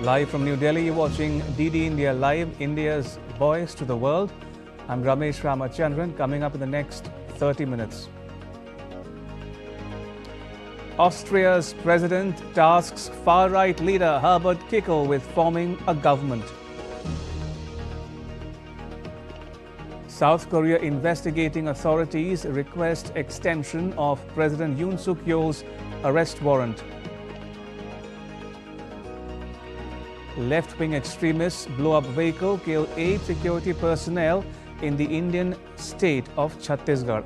Live from New Delhi, you're watching DD India Live, India's voice to the world. I'm Ramesh Ramachandran, coming up in the next 30 minutes. Austria's president tasks far-right leader Herbert Kickl with forming a government. South Korea investigating authorities request extension of President Yoon Suk Yeol's arrest warrant. Left-wing extremists blow up vehicle, kill 8 security personnel in the Indian state of Chhattisgarh.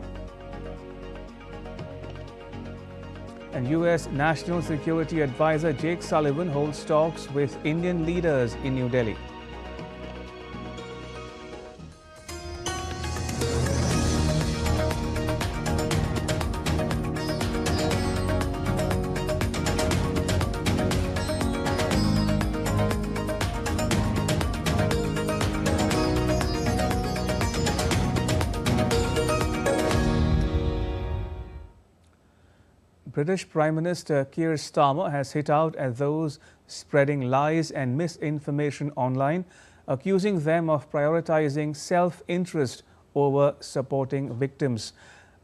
And US National Security Advisor Jake Sullivan holds talks with Indian leaders in New Delhi. British Prime Minister Keir Starmer has hit out at those spreading lies and misinformation online, accusing them of prioritizing self-interest over supporting victims.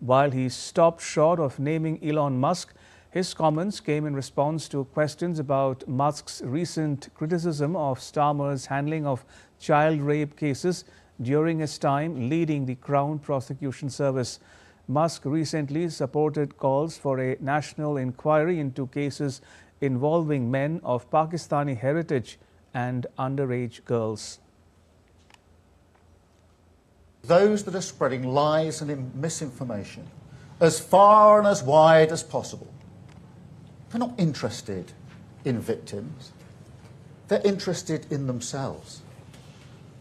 While he stopped short of naming Elon Musk, his comments came in response to questions about Musk's recent criticism of Starmer's handling of child rape cases during his time leading the Crown Prosecution Service. Musk recently supported calls for a national inquiry into cases involving men of Pakistani heritage and underage girls. Those that are spreading lies and misinformation as far and as wide as possible, they're not interested in victims. They're interested in themselves.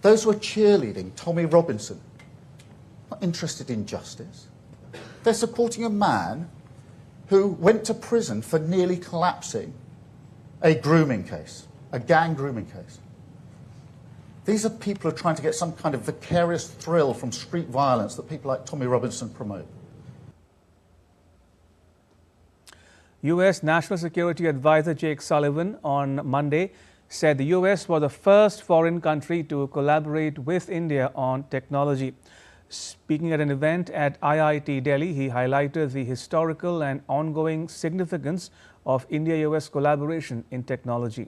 Those who are cheerleading Tommy Robinson, not interested in justice. They're supporting a man who went to prison for nearly collapsing a grooming case, a gang grooming case. These are people who are trying to get some kind of vicarious thrill from street violence that people like Tommy Robinson promote. US National Security Advisor Jake Sullivan on Monday said the US was the first foreign country to collaborate with India on technology. Speaking at an event at IIT Delhi, he highlighted the historical and ongoing significance of India-US collaboration in technology.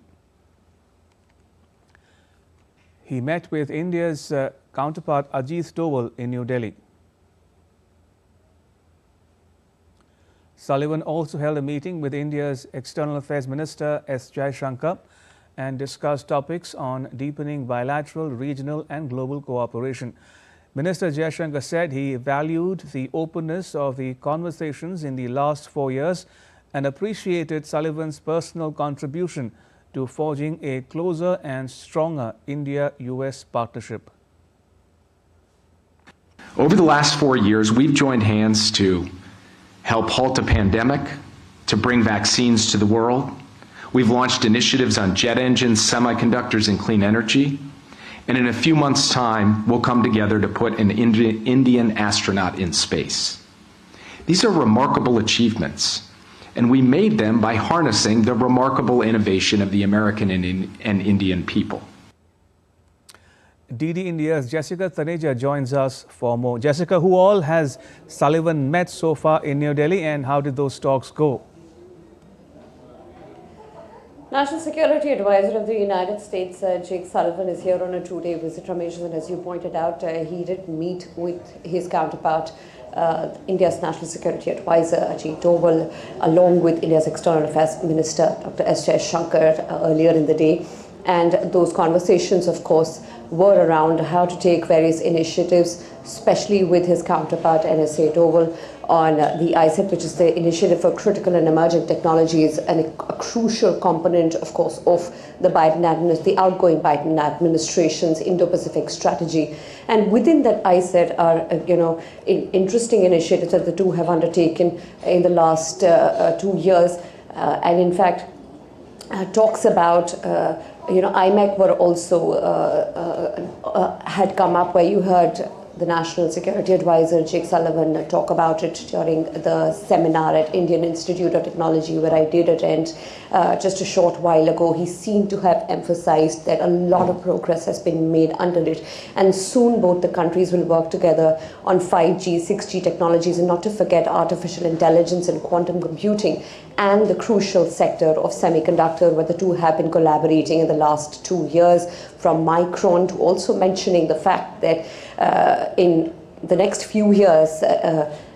He met with India's counterpart Ajit Doval in New Delhi. Sullivan also held a meeting with India's External Affairs Minister S. Jaishankar and discussed topics on deepening bilateral, regional and global cooperation. Minister Jaishankar said he valued the openness of the conversations in the last 4 years and appreciated Sullivan's personal contribution to forging a closer and stronger India-US partnership. Over the last 4 years, we've joined hands to help halt a pandemic, to bring vaccines to the world. We've launched initiatives on jet engines, semiconductors, and clean energy. And in a few months' time, we'll come together to put an Indian astronaut in space. These are remarkable achievements, and we made them by harnessing the remarkable innovation of the American and Indian people. DD India's Jessica Taneja joins us for more. Jessica, who all has Sullivan met so far in New Delhi, and how did those talks go? National Security Advisor of the United States, Jake Sullivan, is here on a 2-day visit, Ramesh, and as you pointed out, he did meet with his counterpart, India's National Security Advisor, Ajit Doval, along with India's External Affairs Minister, Dr. S. Jaishankar, earlier in the day. And those conversations, of course, were around how to take various initiatives, especially with his counterpart, NSA Doval, on the IST, which is the Initiative for Critical and Emerging Technologies, and a crucial component, of course, of the outgoing Biden administration's Indo-Pacific strategy. And within that IST are, interesting initiatives that the two have undertaken in the last 2 years, and in fact, talks about IMEC were also had come up, where you heard the National Security Advisor, Jake Sullivan, talk about it during the seminar at Indian Institute of Technology, where I did attend just a short while ago. He seemed to have emphasized that a lot of progress has been made under it, and soon both the countries will work together on 5G, 6G technologies, and not to forget artificial intelligence and quantum computing, and the crucial sector of semiconductor, where the two have been collaborating in the last 2 years, from Micron to also mentioning the fact that in the next few years,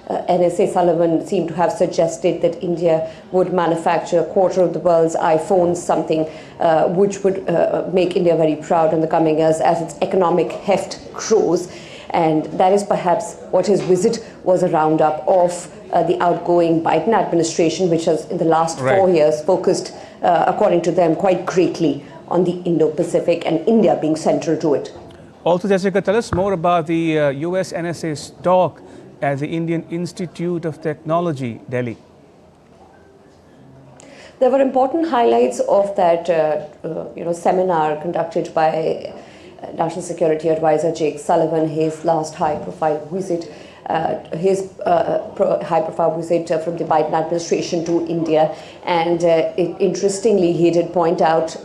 NSA Sullivan seemed to have suggested that India would manufacture a quarter of the world's iPhones, something which would make India very proud in the coming years as its economic heft grows. And that is perhaps what his visit was, a roundup of the outgoing Biden administration, which has in the last 4 years focused, according to them, quite greatly on the Indo-Pacific and India being central to it. Also, Jessica, tell us more about the US NSA's talk at the Indian Institute of Technology, Delhi. There were important highlights of that seminar conducted by National Security Advisor Jake Sullivan, his last high-profile visit. High-profile visit from the Biden administration to India, and interestingly, he did point out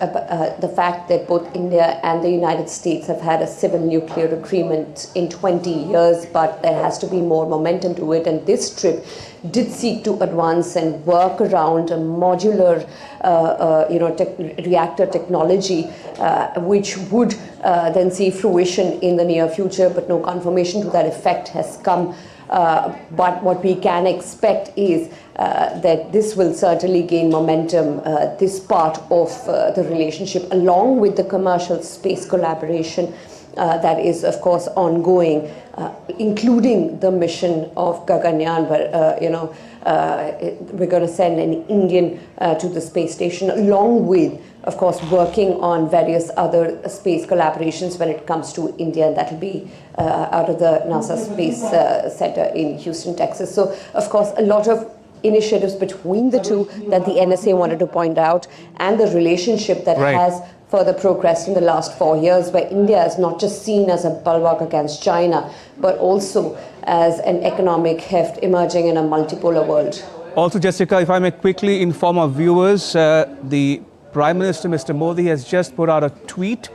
the fact that both India and the United States have had a civil nuclear agreement in 20 years, but there has to be more momentum to it, and this trip did seek to advance and work around a modular reactor technology, which would then see fruition in the near future, but no confirmation to that effect has come. But what we can expect is that this will certainly gain momentum, this part of the relationship, along with the commercial space collaboration that is, of course, ongoing, including the mission of Gaganyaan, where we're going to send an Indian to the space station, along with, of course, working on various other space collaborations when it comes to India, and that will be out of the NASA Space Center in Houston, Texas. So, of course, a lot of initiatives between the two that the NSA wanted to point out, and the relationship that has further progressed in the last 4 years, where India is not just seen as a bulwark against China, but also as an economic heft emerging in a multipolar world. Also, Jessica, if I may quickly inform our viewers, the Prime Minister, Mr. Modi, has just put out a tweet,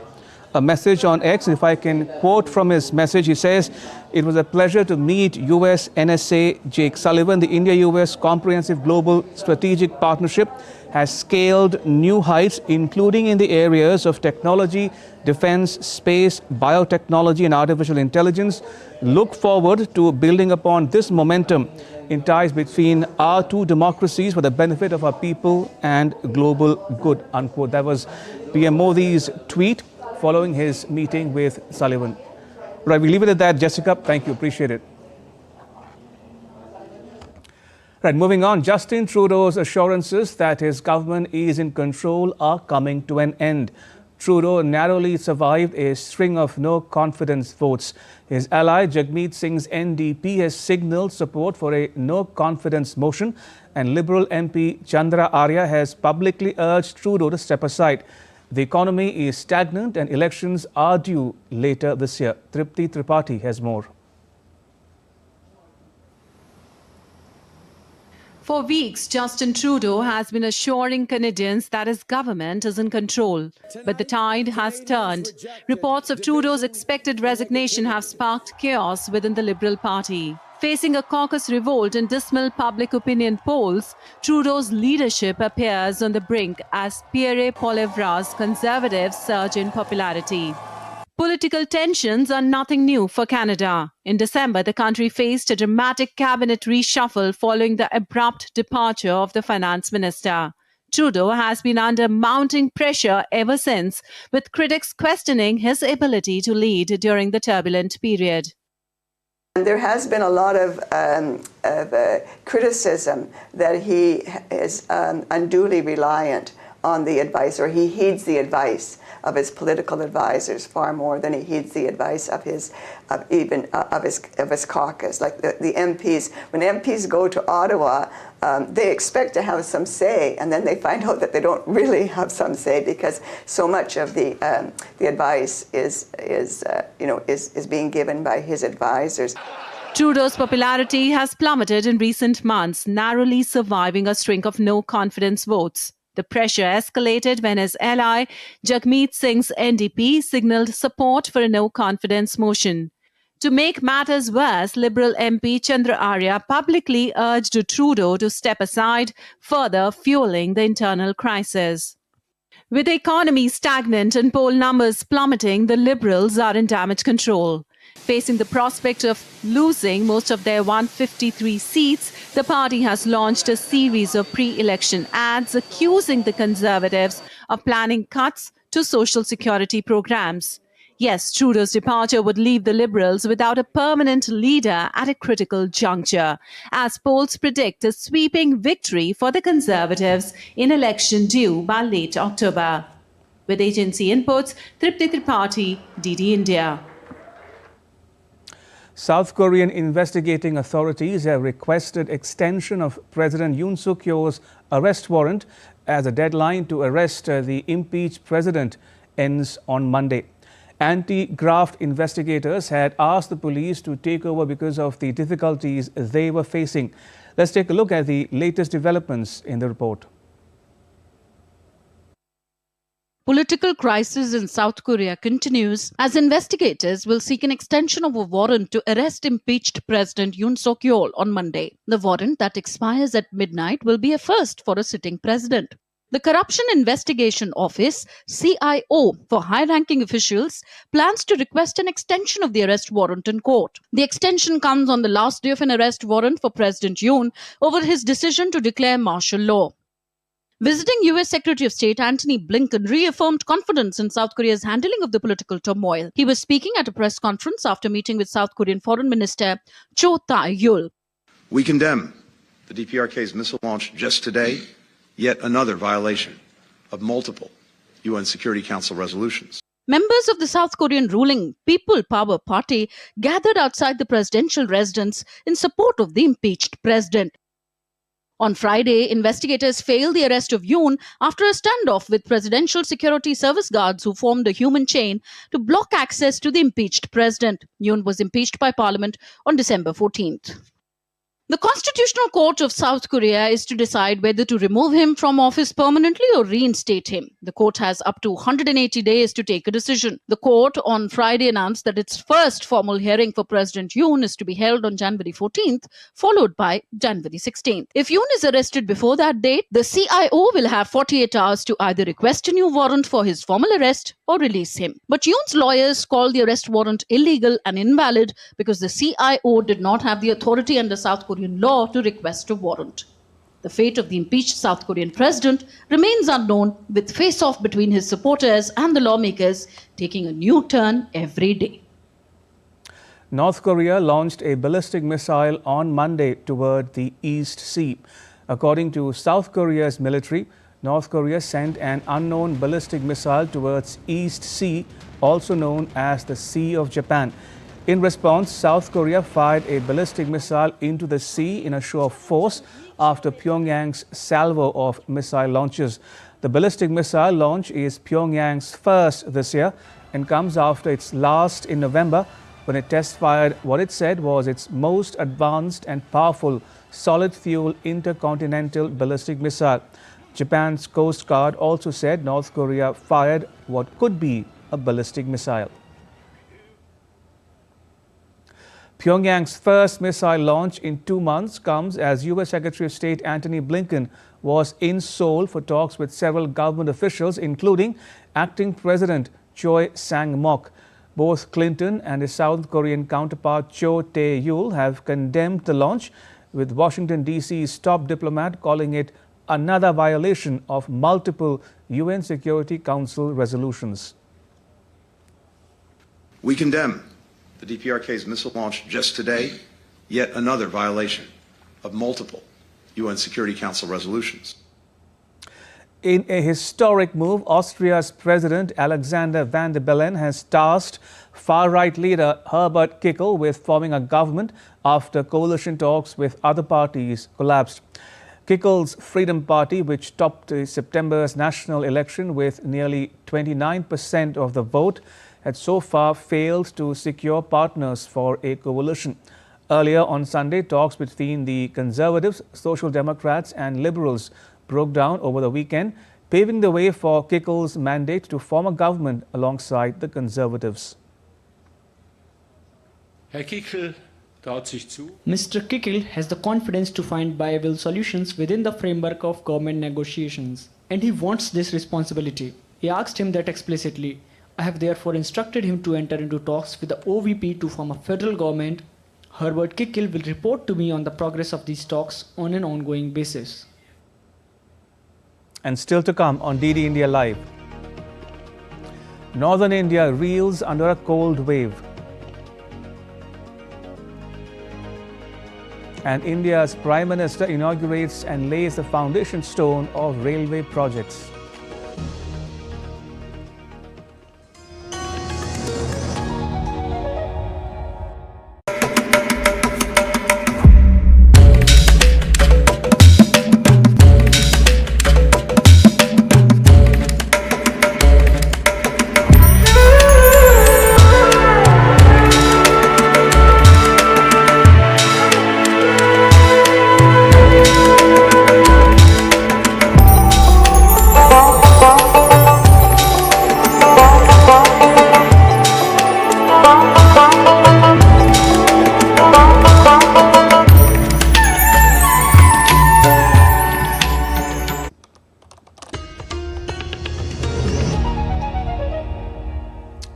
a message on X. If I can quote from his message, he says, "It was a pleasure to meet US NSA Jake Sullivan. The India-US Comprehensive Global Strategic Partnership has scaled new heights, including in the areas of technology, defense, space, biotechnology, and artificial intelligence. Look forward to building upon this momentum in ties between our two democracies for the benefit of our people and global good," unquote. That was PM Modi's tweet following his meeting with Sullivan. Right, we leave it at that. Jessica, thank you. Appreciate it. Right, moving on. Justin Trudeau's assurances that his government is in control are coming to an end. Trudeau narrowly survived a string of no-confidence votes. His ally, Jagmeet Singh's NDP, has signalled support for a no-confidence motion, and Liberal MP Chandra Arya has publicly urged Trudeau to step aside. The economy is stagnant and elections are due later this year. Tripti Tripathi has more. For weeks, Justin Trudeau has been assuring Canadians that his government is in control. But the tide has turned. Reports of Trudeau's expected resignation have sparked chaos within the Liberal Party. Facing a caucus revolt and dismal public opinion polls, Trudeau's leadership appears on the brink as Pierre Poilievre's Conservatives surge in popularity. Political tensions are nothing new for Canada. In December, the country faced a dramatic cabinet reshuffle following the abrupt departure of the finance minister. Trudeau has been under mounting pressure ever since, with critics questioning his ability to lead during the turbulent period. There has been a lot of criticism that he is unduly reliant on the advice, or he heeds the advice of his political advisors far more than he heeds the advice of his caucus. Like the MPs, when MPs go to Ottawa, they expect to have some say, and then they find out that they don't really have some say because so much of the advice is being given by his advisors. Trudeau's popularity has plummeted in recent months, narrowly surviving a string of no-confidence votes. The pressure escalated when his ally, Jagmeet Singh's NDP, signalled support for a no-confidence motion. To make matters worse, Liberal MP Chandra Arya publicly urged Trudeau to step aside, further fueling the internal crisis. With the economy stagnant and poll numbers plummeting, the Liberals are in damage control. Facing the prospect of losing most of their 153 seats, the party has launched a series of pre-election ads accusing the Conservatives of planning cuts to social security programs. Yes, Trudeau's departure would leave the Liberals without a permanent leader at a critical juncture, as polls predict a sweeping victory for the Conservatives in election due by late October. With agency inputs, Tripti Tripathi, DD India. South Korean investigating authorities have requested extension of President Yoon Suk Yeol's arrest warrant as the deadline to arrest the impeached president ends on Monday. Anti-graft investigators had asked the police to take over because of the difficulties they were facing. Let's take a look at the latest developments in the report. Political crisis in South Korea continues as investigators will seek an extension of a warrant to arrest impeached President Yoon Suk Yeol on Monday. The warrant that expires at midnight will be a first for a sitting president. The Corruption Investigation Office, CIO, for high-ranking officials, plans to request an extension of the arrest warrant in court. The extension comes on the last day of an arrest warrant for President Yoon over his decision to declare martial law. Visiting U.S. Secretary of State Antony Blinken reaffirmed confidence in South Korea's handling of the political turmoil. He was speaking at a press conference after meeting with South Korean Foreign Minister Cho Tae-yul. We condemn the DPRK's missile launch just today, yet another violation of multiple UN Security Council resolutions. Members of the South Korean ruling People Power Party gathered outside the presidential residence in support of the impeached president. On Friday, investigators failed the arrest of Yoon after a standoff with Presidential Security Service guards who formed a human chain to block access to the impeached president. Yoon was impeached by Parliament on December 14th. The Constitutional Court of South Korea is to decide whether to remove him from office permanently or reinstate him. The court has up to 180 days to take a decision. The court on Friday announced that its first formal hearing for President Yoon is to be held on January 14th, followed by January 16th. If Yoon is arrested before that date, the CIO will have 48 hours to either request a new warrant for his formal arrest or release him. But Yoon's lawyers called the arrest warrant illegal and invalid because the CIO did not have the authority under South Korean law to request a warrant. The fate of the impeached South Korean president remains unknown, with face-off between his supporters and the lawmakers taking a new turn every day. North Korea launched a ballistic missile on Monday toward the East Sea. According to South Korea's military, North Korea sent an unknown ballistic missile towards East Sea, also known as the Sea of Japan. In response, South Korea fired a ballistic missile into the sea in a show of force after Pyongyang's salvo of missile launches. The ballistic missile launch is Pyongyang's first this year and comes after its last in November, when it test-fired what it said was its most advanced and powerful solid-fuel intercontinental ballistic missile. Japan's Coast Guard also said North Korea fired what could be a ballistic missile. Pyongyang's first missile launch in 2 months comes as U.S. Secretary of State Antony Blinken was in Seoul for talks with several government officials, including acting President Choi Sang-mok. Both Clinton and his South Korean counterpart Cho Tae-yul have condemned the launch, with Washington, D.C.'s top diplomat calling it another violation of multiple UN Security Council resolutions. We condemn the DPRK's missile launch just today, yet another violation of multiple UN Security Council resolutions. In a historic move, Austria's President Alexander Van der Bellen has tasked far-right leader Herbert Kickl with forming a government after coalition talks with other parties collapsed. Kickl's Freedom Party, which topped September's national election with nearly 29% of the vote, had so far failed to secure partners for a coalition. Earlier on Sunday, talks between the Conservatives, Social Democrats and Liberals broke down over the weekend, paving the way for Kickl's mandate to form a government alongside the Conservatives. Mr. Kickl has the confidence to find viable solutions within the framework of government negotiations, and he wants this responsibility. He asked him that explicitly. I have therefore instructed him to enter into talks with the OVP to form a federal government. Herbert Kickl will report to me on the progress of these talks on an ongoing basis. And still to come on DD India Live. Northern India reels under a cold wave. And India's Prime Minister inaugurates and lays the foundation stone of railway projects.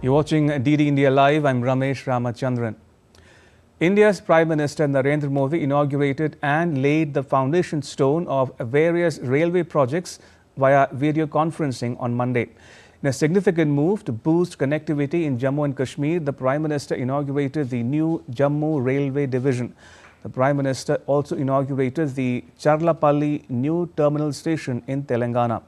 You're watching DD India Live. I'm Ramesh Ramachandran. India's Prime Minister Narendra Modi inaugurated and laid the foundation stone of various railway projects via video conferencing on Monday. In a significant move to boost connectivity in Jammu and Kashmir, the Prime Minister inaugurated the new Jammu Railway Division. The Prime Minister also inaugurated the Charlapalli new terminal station in Telangana.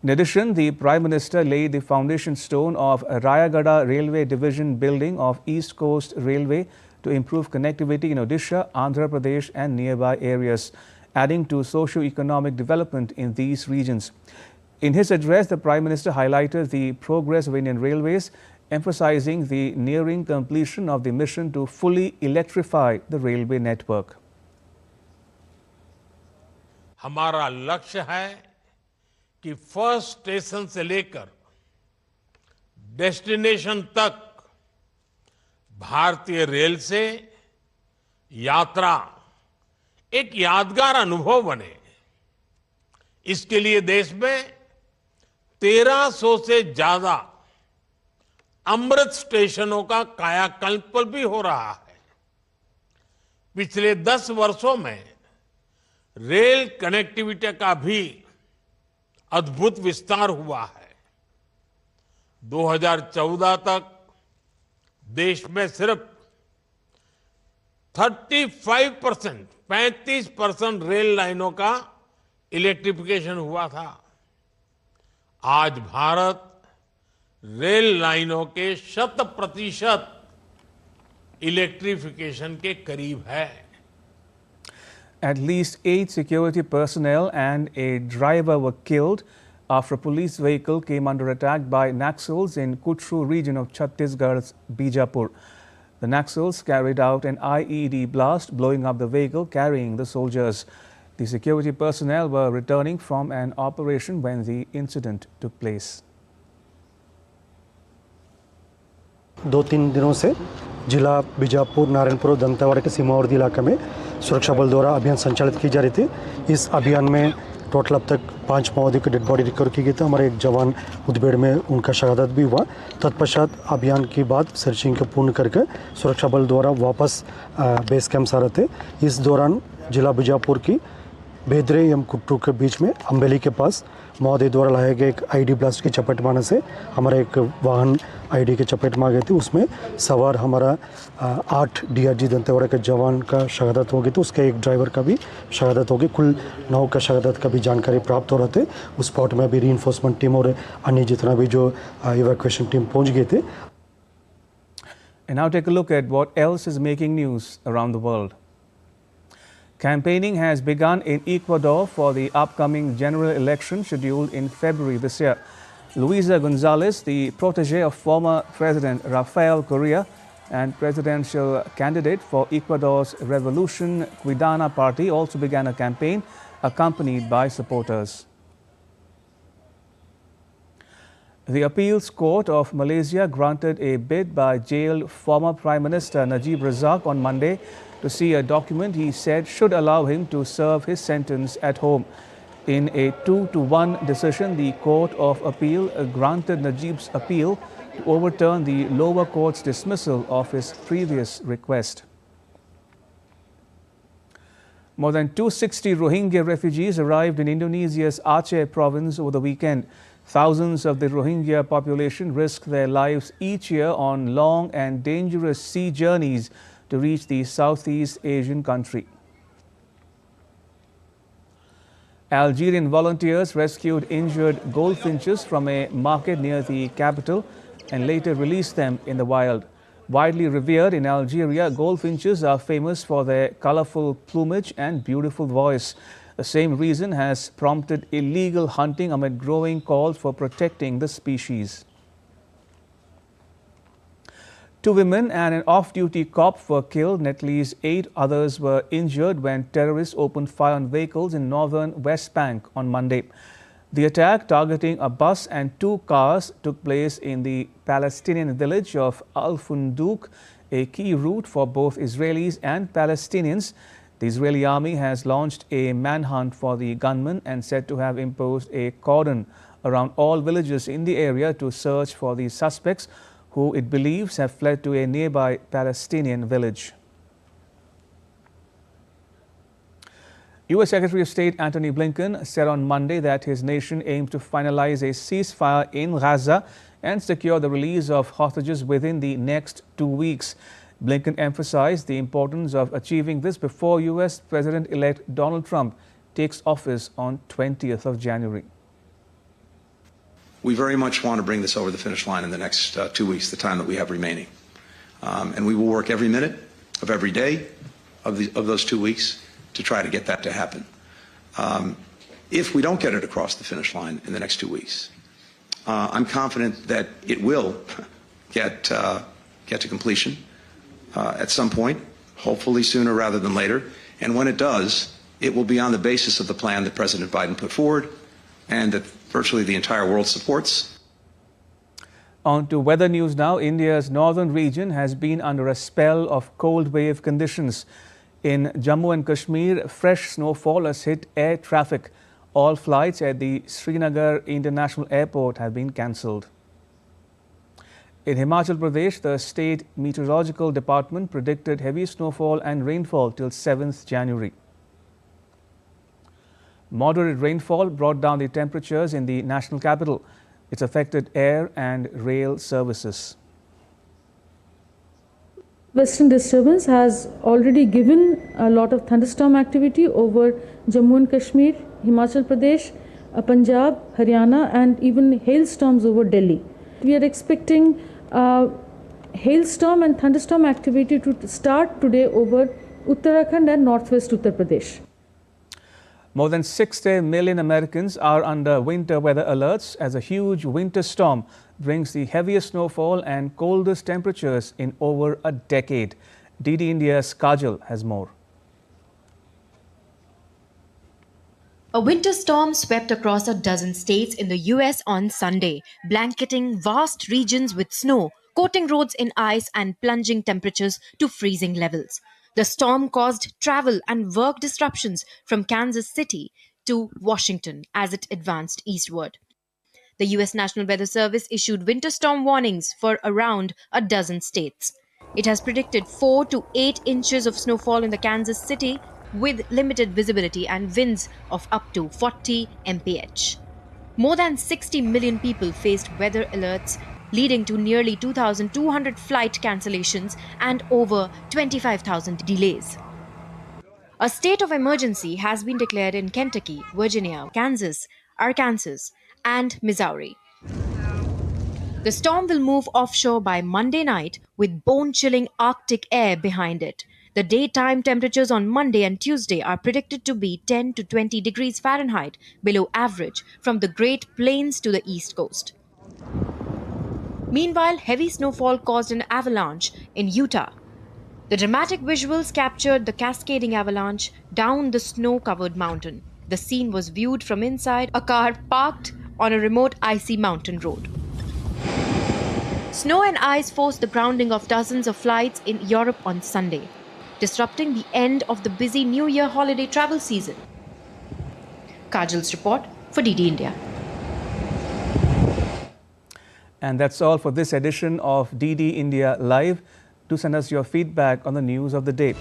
In addition, the Prime Minister laid the foundation stone of Rayagada Railway Division building of East Coast Railway to improve connectivity in Odisha, Andhra Pradesh and nearby areas, adding to socio-economic development in these regions. In his address, the Prime Minister highlighted the progress of Indian Railways, emphasizing the nearing completion of the mission to fully electrify the railway network. हमारा लक्ष्य है कि first station से लेकर destination तक भारतीय rail से यात्रा एक यादगार अनुभव बने। इसके लिए देश में 1300 से ज्यादा अमृत स्टेशनों का कायाकल्प भी हो रहा है। पिछले 10 वर्षों में रेल कनेक्टिविटी का भी अद्भुत विस्तार हुआ है। 2014 तक देश में सिर्फ 35% रेल लाइनों का इलेक्ट्रिफिकेशन हुआ था। आज भारत रेल लाइनों के 100% इलेक्ट्रिफिकेशन के करीब है। At least 8 security personnel and a driver were killed after a police vehicle came under attack by Naxals in Kutchu region of Chhattisgarh's Bijapur. The Naxals carried out an IED blast, blowing up the vehicle carrying the soldiers. The security personnel were returning from an operation when the incident took place. 2-3 दिनों से जिला बीजापुर, नारायणपुर, दंतेवाड़ा के सीमावर्ती इलाके में सुरक्षा बल द्वारा अभियान संचालित की जा रही थी। इस अभियान में टोटल अब तक 5 माओवादी की डेड बॉडी रिकवर की गई थी। हमारे एक जवान मुठभेड़ में उनका शहादत भी हुआ। तत्पश्चात अभियान के बाद सर्चिंग को पूर्ण करके सुरक्षा बल द्वारा वापस बेस कैंप आ रहे थे। इस दौरान जिला बीजापुर की बेदरे एवं कुट्टू के बीच में अम्बेली के पास माओवादी द्वारा लाए गए एक आईडी ब्लास्ट की चपेट में आने से हमारा एक वाहन आईडी के चपेट में आ गई थी। उसमें सवार हमारा 8 डीआरजी दंतेवाड़ा के जवान का शहादत हो गई, तो उसके एक ड्राइवर का भी शहादत हो गई। कुल 9 का शहादत का भी जानकारी प्राप्त हो रहे थे। उस स्पॉट में अभी रीइंफोर्समेंट टीम और अन्य जितना भी जो इवैक्यूएशन टीम पहुंच गए थे। And now take a look at what else is making news around the world. Campaigning has begun in Ecuador for the upcoming general election scheduled in February this year. Luisa Gonzalez, the protege of former President Rafael Correa and presidential candidate for Ecuador's Revolution Ciudadana party, also began a campaign accompanied by supporters. The Appeals Court of Malaysia granted a bid by jailed former Prime Minister Najib Razak on Monday to see a document he said should allow him to serve his sentence at home. In a 2-1 decision, the Court of Appeal granted Najib's appeal to overturn the lower court's dismissal of his previous request. More than 260 Rohingya refugees arrived in Indonesia's Aceh province over the weekend. Thousands of the Rohingya population risk their lives each year on long and dangerous sea journeys to reach the Southeast Asian country. Algerian volunteers rescued injured goldfinches from a market near the capital and later released them in the wild. Widely revered in Algeria, goldfinches are famous for their colorful plumage and beautiful voice. The same reason has prompted illegal hunting amid growing calls for protecting the species. 2 women and an off-duty cop were killed and at least 8 others were injured when terrorists opened fire on vehicles in northern West Bank on Monday. The attack, targeting a bus and 2 cars, took place in the Palestinian village of Al Funduq, a key route for both Israelis and Palestinians. The Israeli army has launched a manhunt for the gunman and said to have imposed a cordon around all villages in the area to search for the suspects, who it believes have fled to a nearby Palestinian village. U.S. Secretary of State Antony Blinken said on Monday that his nation aims to finalize a ceasefire in Gaza and secure the release of hostages within the next 2 weeks. Blinken emphasized the importance of achieving this before U.S. President-elect Donald Trump takes office on 20th of January. We very much want to bring this over the finish line in the next 2 weeks, the time that we have remaining. And we will work every minute of every day of those 2 weeks to try to get that to happen. If we don't get it across the finish line in the next 2 weeks, I'm confident that it will get to completion at some point, hopefully sooner rather than later. And when it does, it will be on the basis of the plan that President Biden put forward and that virtually the entire world supports. On to weather news now. India's northern region has been under a spell of cold wave conditions. In Jammu and Kashmir, fresh snowfall has hit air traffic. All flights at the Srinagar International Airport have been cancelled. In Himachal Pradesh, the state meteorological department predicted heavy snowfall and rainfall till 7th January. Moderate rainfall brought down the temperatures in the national capital. It's affected air and rail services. Western disturbance has already given a lot of thunderstorm activity over Jammu and Kashmir, Himachal Pradesh, Punjab, Haryana, and even hailstorms over Delhi. We are expecting hailstorm and thunderstorm activity to start today over Uttarakhand and northwest Uttar Pradesh. More than 60 million Americans are under winter weather alerts as a huge winter storm brings the heaviest snowfall and coldest temperatures in over a decade. DD India's Kajal has more. A winter storm swept across a dozen states in the US on Sunday, blanketing vast regions with snow, coating roads in ice and plunging temperatures to freezing levels. The storm caused travel and work disruptions from Kansas City to Washington as it advanced eastward. The US National Weather Service issued winter storm warnings for around a dozen states. It has predicted 4 to 8 inches of snowfall in the Kansas City, with limited visibility and winds of up to 40 mph. More than 60 million people faced weather alerts leading to nearly 2,200 flight cancellations and over 25,000 delays. A state of emergency has been declared in Kentucky, Virginia, Kansas, Arkansas, and Missouri. The storm will move offshore by Monday night with bone-chilling Arctic air behind it. The daytime temperatures on Monday and Tuesday are predicted to be 10 to 20 degrees Fahrenheit below average from the Great Plains to the East Coast. Meanwhile, heavy snowfall caused an avalanche in Utah. The dramatic visuals captured the cascading avalanche down the snow-covered mountain. The scene was viewed from inside a car parked on a remote icy mountain road. Snow and ice forced the grounding of dozens of flights in Europe on Sunday, disrupting the end of the busy New Year holiday travel season. Kajal's report for DD India. And that's all for this edition of DD India Live. Do send us your feedback on the news of the day.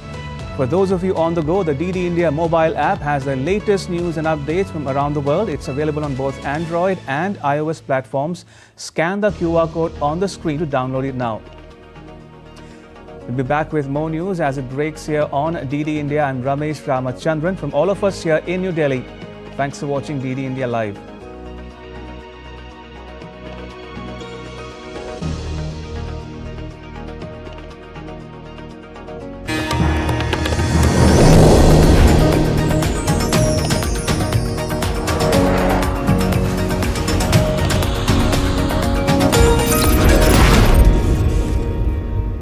For those of you on the go, the DD India mobile app has the latest news and updates from around the world. It's available on both Android and iOS platforms. Scan the QR code on the screen to download it now. We'll be back with more news as it breaks here on DD India. I'm Ramesh Ramachandran from all of us here in New Delhi. Thanks for watching DD India Live.